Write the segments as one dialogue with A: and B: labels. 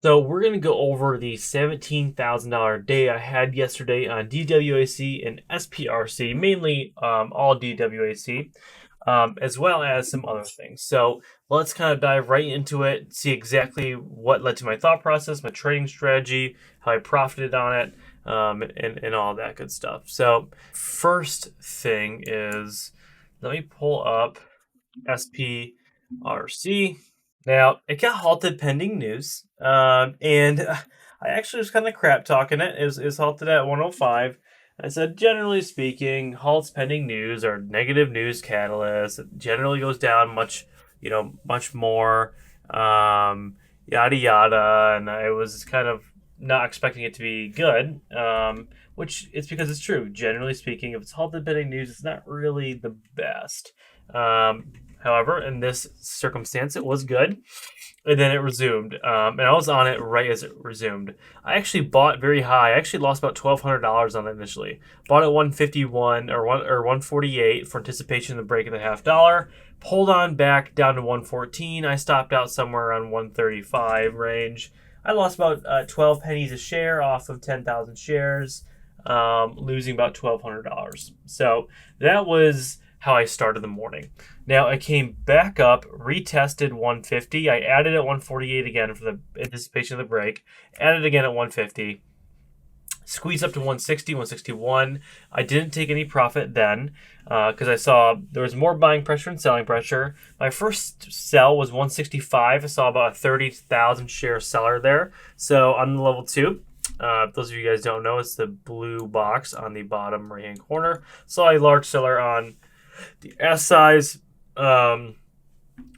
A: So we're going to go over the $17,000 day I had yesterday on DWAC and SPRC, mainly all DWAC, as well as some other things. So let's kind of dive right into it, see exactly what led to my thought process, my trading strategy, how I profited on it, and all that good stuff. So first thing is, let me pull up SPRC. Now, it got halted pending news, and I actually was kind of crap talking it. It was halted at 105. I said, generally speaking, halts pending news are negative news catalysts. It generally goes down much more, yada yada. And I was kind of not expecting it to be good, which it's because it's true. Generally speaking, if it's halted pending news, it's not really the best. However, in this circumstance, it was good. And then it resumed. And I was on it right as it resumed. I actually bought very high. I actually lost about $1,200 on it initially. Bought at 151 or 148 for anticipation of the break of the $0.50. Pulled on back down to 114. I stopped out somewhere around 135 range. I lost about 12 pennies a share off of 10,000 shares, losing about $1,200. So that was how I started the morning. Now I came back up, retested 150. I added at 148 again for the anticipation of the break. Added again at 150. Squeezed up to 160, 161. I didn't take any profit then because I saw there was more buying pressure and selling pressure. My first sell was 165. I saw about a 30,000 share seller there. So on the level 2, those of you guys don't know, it's the blue box on the bottom right hand corner. Saw a large seller on the S size,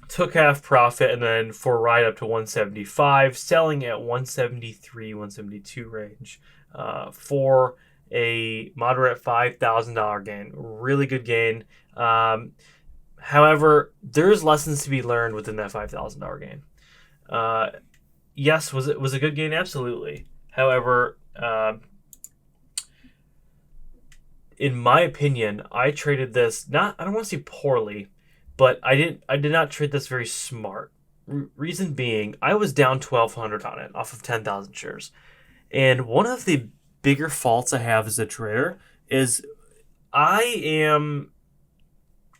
A: took half profit, and then for a ride up to 175, selling at 173, 172 range for a moderate $5,000 gain. Really good gain. However, there's lessons to be learned within that $5,000 gain. Yes, was a good gain? Absolutely. However, in my opinion, I traded this I don't want to say poorly, but I did not trade this very smart. Reason being, I was down 1,200 on it off of 10,000 shares. And one of the bigger faults I have as a trader is I am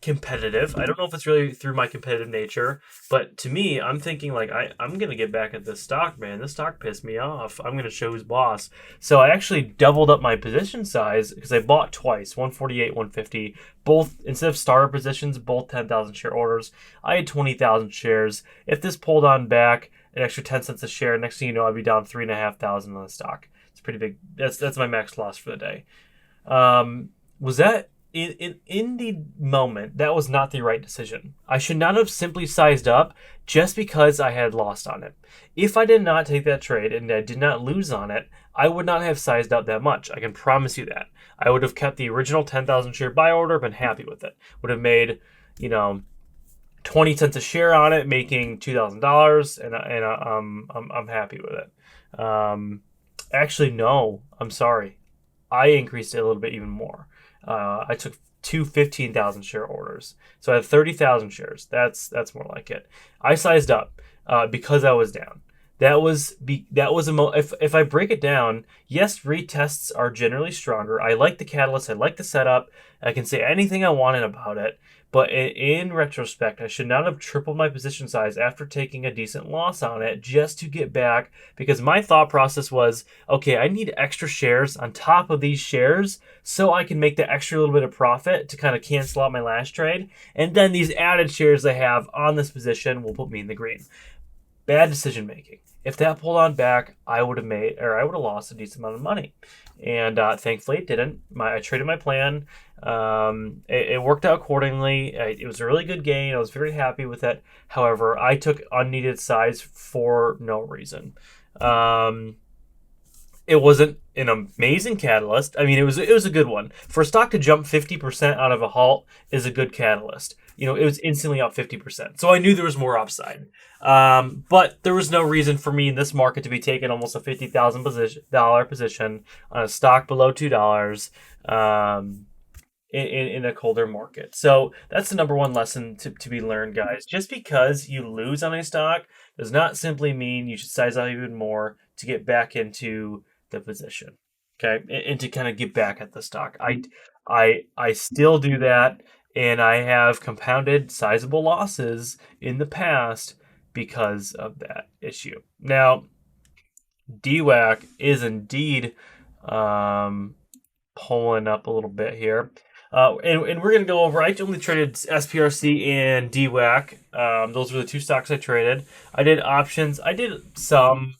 A: competitive. I don't know if it's really through my competitive nature, but to me, I'm thinking like I'm gonna get back at this stock, man. This stock pissed me off. I'm gonna show who's boss. So I actually doubled up my position size because I bought twice, 148, 150, both instead of starter positions, both 10,000 share orders. I had 20,000 shares. If this pulled on back an extra 10 cents a share, next thing you know, I'd be down 3,500 on the stock. It's pretty big. That's my max loss for the day. Was that in the moment, that was not the right decision. I should not have simply sized up just because I had lost on it. If I did not take that trade and I did not lose on it, I would not have sized up that much. I can promise you that. I would have kept the original 10,000 share buy order, been happy with it. Would have made, 20 cents a share on it, making $2,000, and I'm happy with it. Actually, no, I'm sorry. I increased it a little bit even more. I took two 15,000 share orders, so I had 30,000 shares. That's more like it. I sized up because I was down. If I break it down, yes, retests are generally stronger. I like the catalyst. I like the setup. I can say anything I wanted about it. But in retrospect, I should not have tripled my position size after taking a decent loss on it just to get back, because my thought process was, okay, I need extra shares on top of these shares so I can make the extra little bit of profit to kind of cancel out my last trade. And then these added shares I have on this position will put me in the green. Bad decision making. If that pulled on back, I would have lost a decent amount of money, and thankfully it didn't. I traded my plan. It worked out accordingly. It was a really good gain. I was very happy with it. However, I took unneeded size for no reason. It wasn't an amazing catalyst. I mean, it was a good one. For a stock to jump 50% out of a halt is a good catalyst. It was instantly up 50%. So I knew there was more upside. But there was no reason for me in this market to be taking almost a $50,000 position on a stock below $2 in a colder market. So that's the number one lesson to be learned, guys. Just because you lose on a stock does not simply mean you should size out even more to get back into the position. Okay, and to kind of get back at the stock. I still do that, and I have compounded sizable losses in the past because of that issue. Now, DWAC is indeed pulling up a little bit here. And we're going to go over, I only traded SPRC and DWAC. Those were the two stocks I traded. I did options. I did some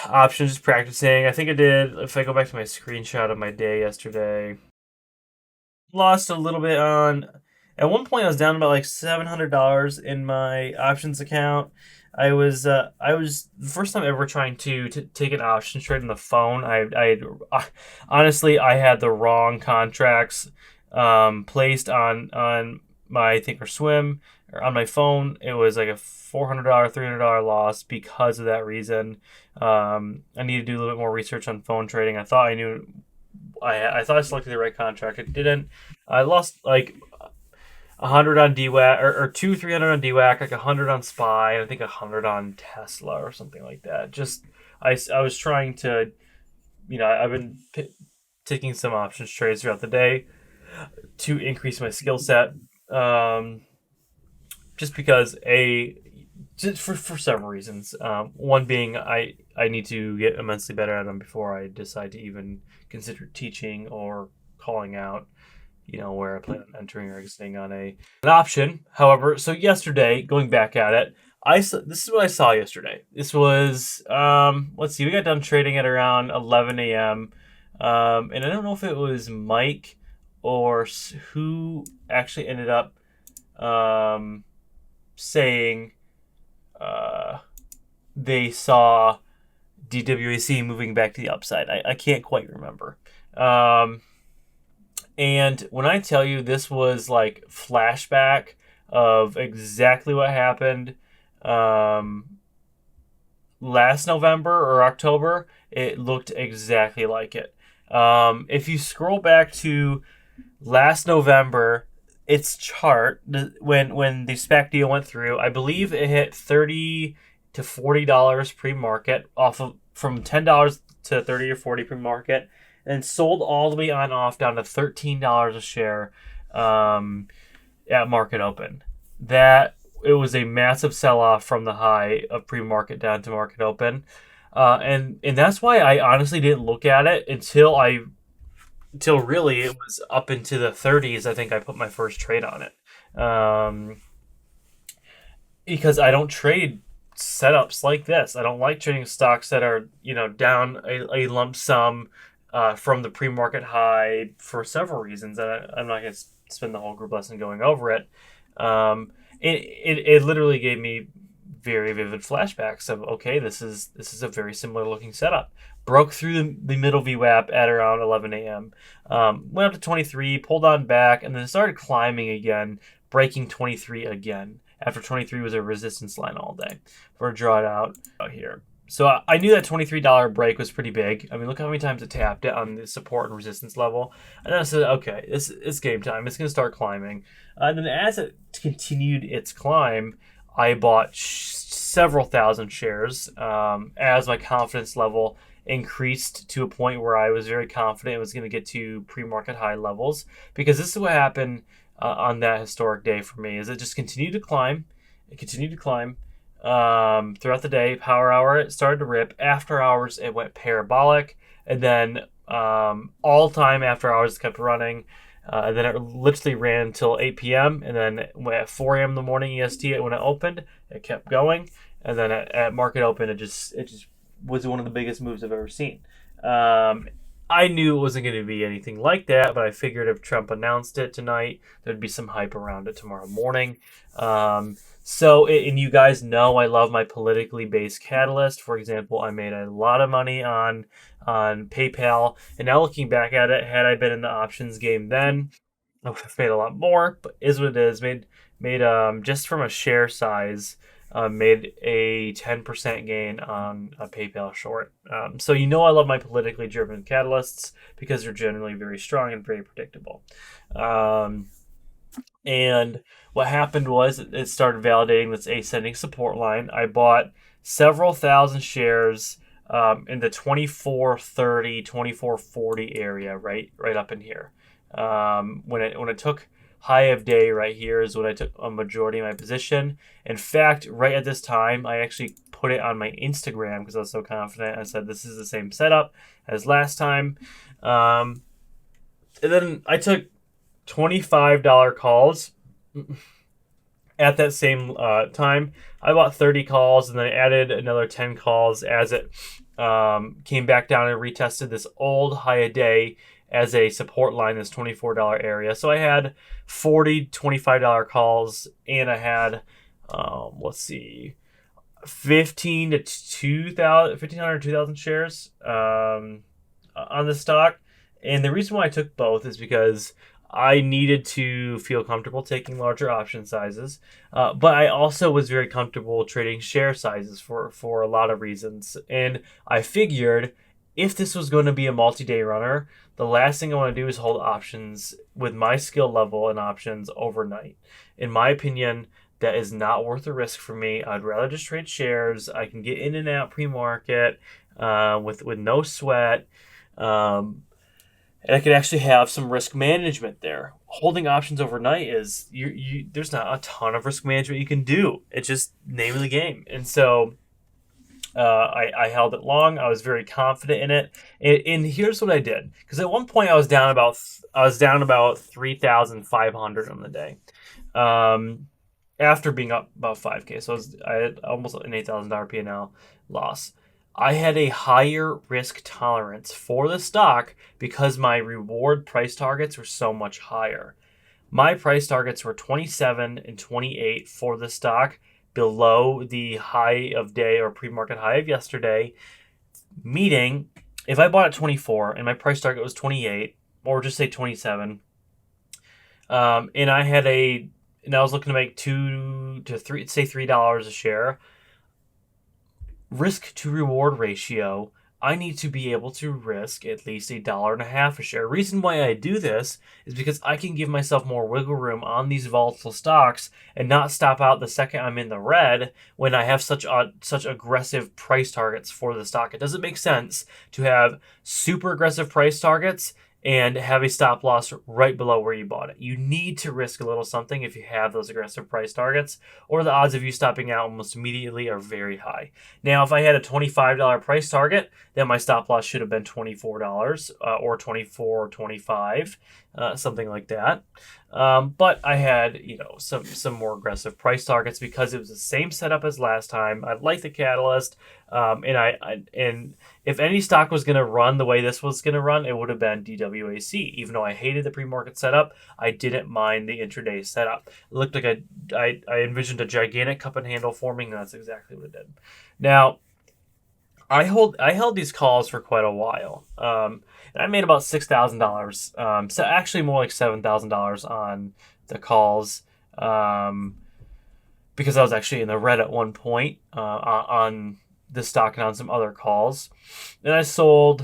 A: options just practicing. I think I did, if I go back to my screenshot of my day yesterday, lost a little bit on, at one point I was down about like $700 in my options account. I was the first time ever trying to take an option trade on the phone. I honestly I had the wrong contracts placed on my Thinkorswim or on my phone. It was like a $400, $300 loss because of that reason. I need to do a little bit more research on phone trading. I thought I knew. I thought I selected the right contract. I didn't. I lost like 100 on DWAC or 300 on DWAC, like 100 on SPY, and I think 100 on Tesla or something like that. Just I was trying to, I've been taking some options trades throughout the day to increase my skill set. Just because just for several reasons. One being I need to get immensely better at them before I decide to even consider teaching or calling out, where I plan on entering or exiting on an option. However, so yesterday, going back at it, this is what I saw yesterday. This was, let's see, we got done trading at around 11 a.m. And I don't know if it was Mike or who actually ended up saying they saw DWAC moving back to the upside. I can't quite remember. And when I tell you this was like flashback of exactly what happened last November or October, it looked exactly like it. If you scroll back to last November, its chart, when the SPAC deal went through, I believe it hit $30 to $40 pre-market from $10 to 30 or 40 pre-market, and sold all the way on off down to $13 a share at market open. That it was a massive sell-off from the high of pre-market down to market open, and that's why I honestly didn't look at it until really it was up into the 30s. I think I put my first trade on it, because I don't trade setups like this. I don't like trading stocks that are down a lump sum from the pre-market high for several reasons, and I'm not going to spend the whole group lesson going over it. It literally gave me very vivid flashbacks of, okay, this is a very similar looking setup. Broke through the middle VWAP at around 11 a.m. Went up to 23, pulled on back, and then started climbing again, breaking 23 again. After 23 was a resistance line all day for a drawdown out here. So I knew that $23 break was pretty big. I mean, look how many times it tapped it on the support and resistance level. And then I said, okay, it's game time. It's going to start climbing. And then as it continued its climb, I bought several thousand shares as my confidence level increased to a point where I was very confident it was going to get to pre-market high levels. Because this is what happened on that historic day for me, is it just continued to climb. It continued to climb. Throughout the day. Power hour, it started to rip. After hours, it went parabolic, and then all time after hours kept running. And then it literally ran until 8 p.m. and then at 4 a.m. in the morning EST, when it opened, it kept going. And then at market open, it just was one of the biggest moves I've ever seen. I knew it wasn't going to be anything like that, but I figured if Trump announced it tonight, there'd be some hype around it tomorrow morning. And you guys know I love my politically based catalyst. For example, I made a lot of money on PayPal, and now looking back at it, had I been in the options game then, I would have made a lot more. But is what it is. Made just from a share size, made a 10% gain on a PayPal short. So I love my politically driven catalysts because they're generally very strong and very predictable. And what happened was it started validating this ascending support line. I bought several thousand shares in the 2430, 2440 area, right up in here. When it took high of day right here is when I took a majority of my position. In fact, right at this time, I actually put it on my Instagram because I was so confident. I said this is the same setup as last time. And then I took $25 calls at that same time. I bought 30 calls and then I added another 10 calls as it came back down and retested this old high a day as a support line, this $24 area. So I had 40 $25 calls and I had, let's see, 15 to 2,000, 1,500, 2,000 shares on the stock. And the reason why I took both is because I needed to feel comfortable taking larger option sizes, but I also was very comfortable trading share sizes for a lot of reasons. And I figured if this was going to be a multi-day runner, the last thing I want to do is hold options with my skill level and options overnight. In my opinion, that is not worth the risk for me. I'd rather just trade shares. I can get in and out pre-market with no sweat. And I could actually have some risk management there. Holding options overnight is there's not a ton of risk management you can do. It's just name of the game. And so I held it long. I was very confident in it. And here's what I did, because at one point I was down about 3,500 on the day, after being up about 5K. So I had almost an $8,000 P&L loss. I had a higher risk tolerance for the stock because my reward price targets were so much higher. My price targets were 27 and 28 for the stock, below the high of day or pre-market high of yesterday. Meaning, if I bought at 24 and my price target was 28, or just say 27, and I was looking to make $3 a share, risk to reward ratio, I need to be able to risk at least $1.50 a share. Reason why I do this is because I can give myself more wiggle room on these volatile stocks and not stop out the second I'm in the red when I have such aggressive price targets for the stock. It doesn't make sense to have super aggressive price targets and have a stop loss right below where you bought it. You need to risk a little something if you have those aggressive price targets, or the odds of you stopping out almost immediately are very high. Now, if I had a $25 price target, then my stop loss should have been $24 or $24 or $25, something like that. But I had, some more aggressive price targets because it was the same setup as last time. I like the catalyst, and if any stock was going to run the way this was going to run, it would have been DWAC. Even though I hated the pre-market setup, I didn't mind the intraday setup. It looked like I envisioned a gigantic cup and handle forming, and that's exactly what it did. Now, I held these calls for quite a while, and I made about $6,000. So actually more like $7,000 on the calls, because I was actually in the red at one point on this stock and on some other calls. Then I sold,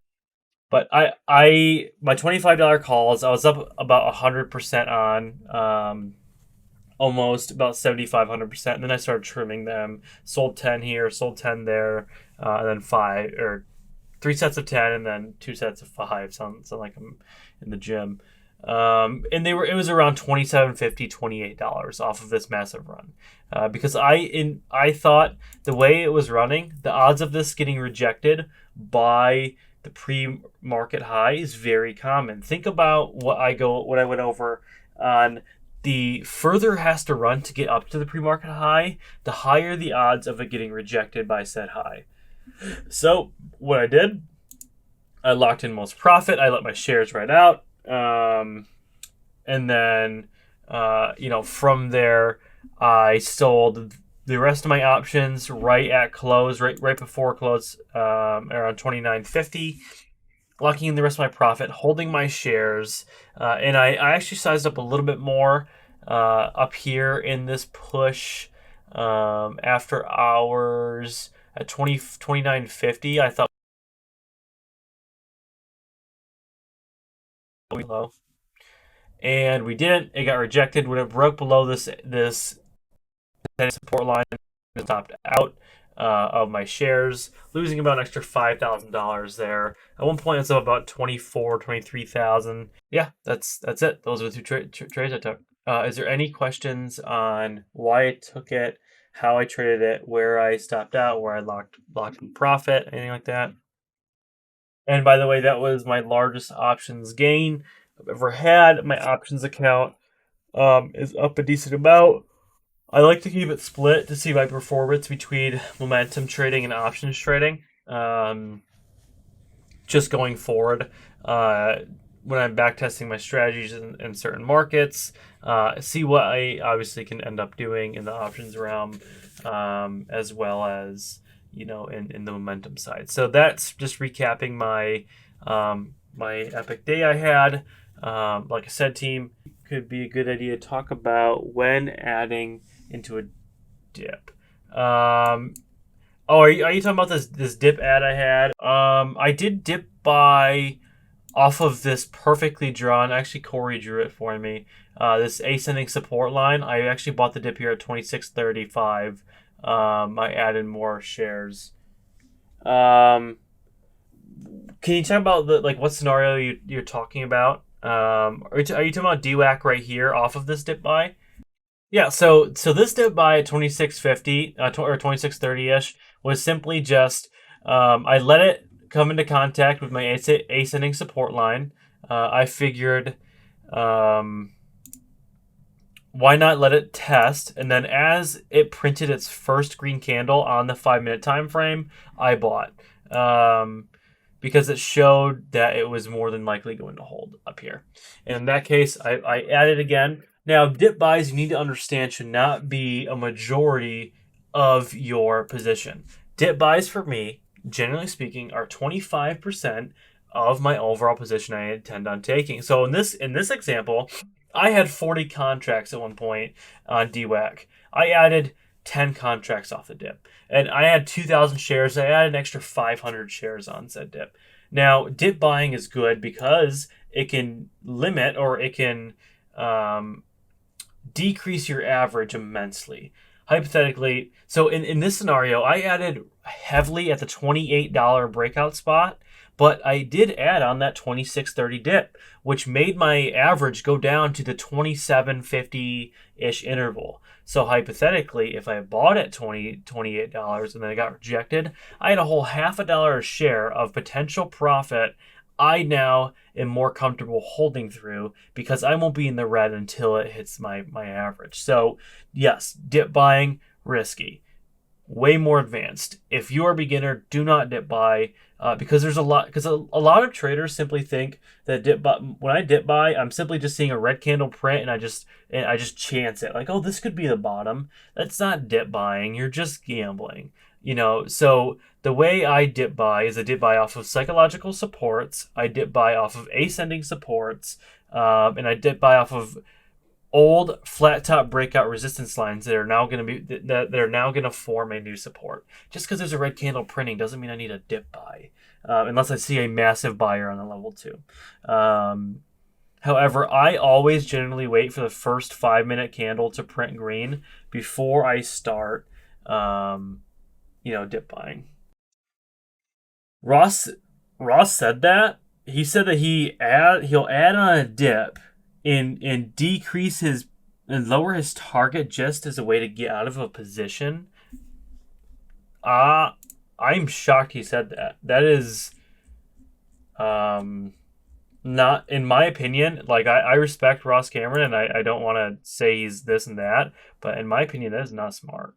A: but my $25 calls I was up about 100% on, almost about 7,500%, and then I started trimming them. Sold 10 here, sold 10 there, and then 3 sets of 10, and then 2 sets of 5. Sound like I'm in the gym. And it was around $27.50, $28 off of this massive run, because I thought the way it was running, the odds of this getting rejected by the pre-market high is very common. Think about what I went over on. The further it has to run to get up to the pre-market high, the higher the odds of it getting rejected by said high. So what I did, I locked in most profit. I let my shares right out. And then, from there, I sold the rest of my options right at close, right before close, around $29.50, locking in the rest of my profit, holding my shares, and I actually sized up a little bit more up here in this push after hours at $29.50. I thought low. and we didn't. It got rejected when it broke below this support line. I stopped out of my shares, losing about an extra $5,000 there. At one point, it's up about 23,000. Yeah, that's it. Those are the two trades I took. Is there any questions on why I took it, how I traded it, where I stopped out, where I locked in profit, anything like that? And by the way, that was my largest options gain I've ever had. My options account is up a decent amount. I like to keep it split to see my performance between momentum trading and options trading. Just going forward, when I'm backtesting my strategies in certain markets, see what I obviously can end up doing in the options realm, as well as in the momentum side. So that's just recapping my my epic day I had. Like I said, team, could be a good idea to talk about when adding into a dip. Are you talking about this dip ad I had? I did dip buy off of this perfectly drawn. Actually, Corey drew it for me. This ascending support line. I actually bought the dip here at 26.35. I added more shares. Can you talk about what scenario you're talking about? Are you talking about DWAC right here off of this dip buy? Yeah, so this dip buy at 26.50 or 26.30ish was simply just I let it come into contact with my ascending support line. I figured why not let it test, and then as it printed its first green candle on the 5-minute time frame, I bought because it showed that it was more than likely going to hold up here. And in that case, I added again. Now, dip buys, you need to understand, should not be a majority of your position. Dip buys for me, generally speaking, are 25% of my overall position I intend on taking. So in this example, I had 40 contracts at one point on DWAC. I added 10 contracts off the dip. And I had 2,000 shares. I added an extra 500 shares on said dip. Now, dip buying is good because it can limit or it can decrease your average immensely. Hypothetically, so in this scenario, I added heavily at the $28 breakout spot, but I did add on that 26.30 dip, which made my average go down to the 27.50-ish interval. So hypothetically, if I bought at $28 and then I got rejected, I had a whole $0.50 a share of potential profit I now am more comfortable holding through because I won't be in the red until it hits my average. So yes, dip buying, risky. Way more advanced. If you're a beginner, do not dip buy because a lot of traders simply think that when I dip buy, I'm simply just seeing a red candle print and I just chance it. Like, oh, this could be the bottom. That's not dip buying. You're just gambling. So the way I dip buy is I dip buy off of psychological supports. I dip buy off of ascending supports, and I dip buy off of old flat top breakout resistance lines that are now going to form a new support. Just because there's a red candle printing doesn't mean I need a dip buy, unless I see a massive buyer on the level 2. However, I always generally wait for the first 5-minute candle to print green before I start, dip buying. Ross said that. He said that he'll add on a dip and decrease and lower his target just as a way to get out of a position. I'm shocked he said that. That is not, in my opinion, like I respect Ross Cameron and I don't want to say he's this and that, but in my opinion, that is not smart.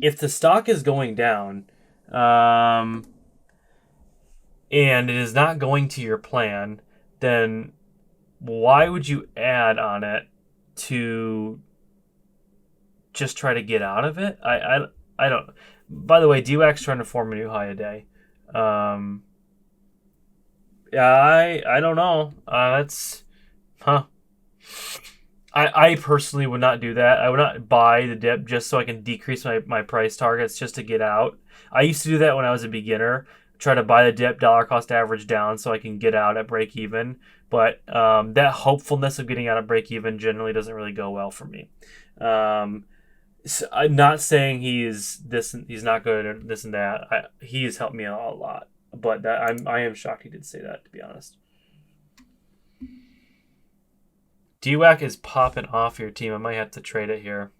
A: If the stock is going down, and it is not going to your plan, then why would you add on it to just try to get out of it? I don't. By the way, DWAC's trying to form a new high a day. Yeah, I don't know. I personally would not do that. I would not buy the dip just so I can decrease my price targets just to get out. I used to do that when I was a beginner. Try to buy the dip, dollar cost average down so I can get out at break even. But that hopefulness of getting out of break even generally doesn't really go well for me. So I'm not saying he's not good or this and that. He has helped me out a lot, but I am shocked he did say that, to be honest. DWAC is popping off your team. I might have to trade it here.